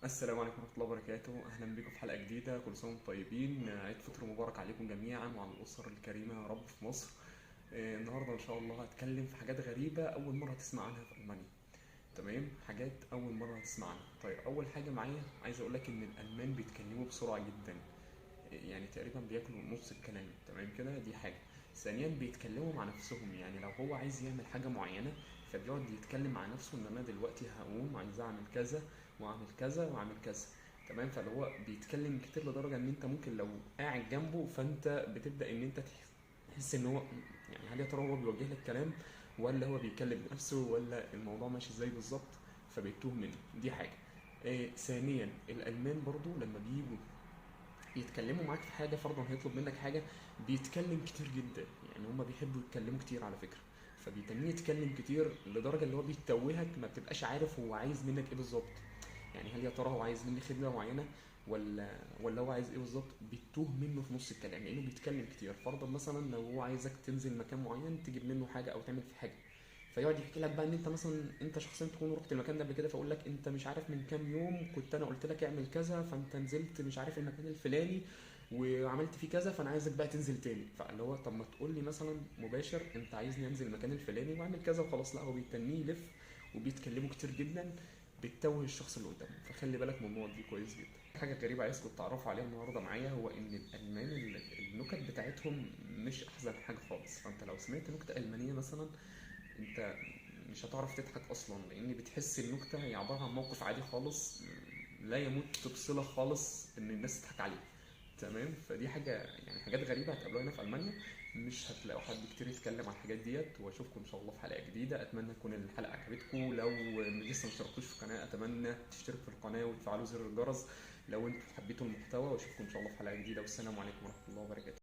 السلام عليكم ورحمة الله وبركاته. أهلا بكم في حلقة جديدة. كل سنة وانتم طيبين. عيد فطر مبارك عليكم جميعا وعلى الأسر الكريمة يا رب في مصر. النهاردة إن شاء الله هتكلم في حاجات غريبة أول مرة تسمع عنها في ألمانيا. تمام، حاجات أول مرة تسمع عنها. طيب، أول حاجة معايا عايز أقول لك إن الألمان بيتكلموا بسرعة جدا، يعني تقريبا بياكلوا نص الكلام. تمام كده، دي حاجة. ثانيا بيتكلموا مع نفسهم، يعني لو هو عايز يعمل حاجة معينة فبيقعد يتكلم مع نفسه ان انا دلوقتي هقوم عايز اعمل كذا واعمل كذا واعمل كذا. تمام، فاللي هو بيتكلم كتير لدرجة ان انت ممكن لو قاعد جنبه فانت بتبدأ ان انت تحس ان هو، يعني هل يا ترى هو بيوجه لك كلام ولا هو بيتكلم بنفسه ولا الموضوع ماشي ازاي بالظبط. فبيتوه منه، دي حاجة. ثانيا الألمان برضو لما بيجوا يتكلموا معاك في حاجه، فرضا هيطلب منك حاجه بيتكلم كتير جدا. يعني هما بيحبوا يتكلموا كتير على فكره، فبيتنيه يتكلم كتير لدرجه اللي هو بيتوهك، ما بتبقاش عارف هو عايز منك ايه بالظبط. يعني هل يا ترى هو عايز مني خدمه معينه ولا هو عايز ايه بالظبط. بيتوه منه في نص الكلام لانه بيتكلم كتير. فرضا مثلا لو هو عايزك تنزل مكان معين تجيب منه حاجه او تعمل فيه حاجه، فيقعد يحكي لك بقى ان انت مثلا انت شخصيا تكون رحت المكان ده قبل كده، فاقول لك انت مش عارف من كام يوم كنت انا قلت لك اعمل كذا فانت نزلت مش عارف المكان الفلاني وعملت فيه كذا، فانا عايزك بقى تنزل تاني. فاللي هو طب ما تقول لي مثلا مباشر انت عايزني انزل المكان الفلاني واعمل كذا وخلاص. لا، هو بيتنيه يلف وبيتكلموا كتير جدا، بتتوه الشخص اللي قدامه. فخلي بالك من النقط دي كويس جدا. حاجه غريبه عايزكم تعرفوا عليها النهارده معايا، هو ان الالمان النكت بتاعتهم مش احسن حاجه خالص. فانت لو سمعت نكته المانيه مثلا انت مش هتعرف تضحك اصلا، لان بتحس النكته هي عباره عن موقف عادي خالص، لا يمت بصله خالص ان الناس تضحك عليه. تمام، فدي حاجه، يعني حاجات غريبه هتقابلوها هنا في المانيا. مش هتلاقوا حد كتير يتكلم عن الحاجات ديت. واشوفكم ان شاء الله في حلقه جديده. اتمنى تكون الحلقه عجبتكم. لو لسه ما اشتركتوش في القناه اتمنى تشتركوا في القناه وتفعلوا زر الجرس لو انتوا حبيتوا المحتوى. واشوفكم ان شاء الله في حلقه جديده، والسلام عليكم ورحمه الله وبركاته.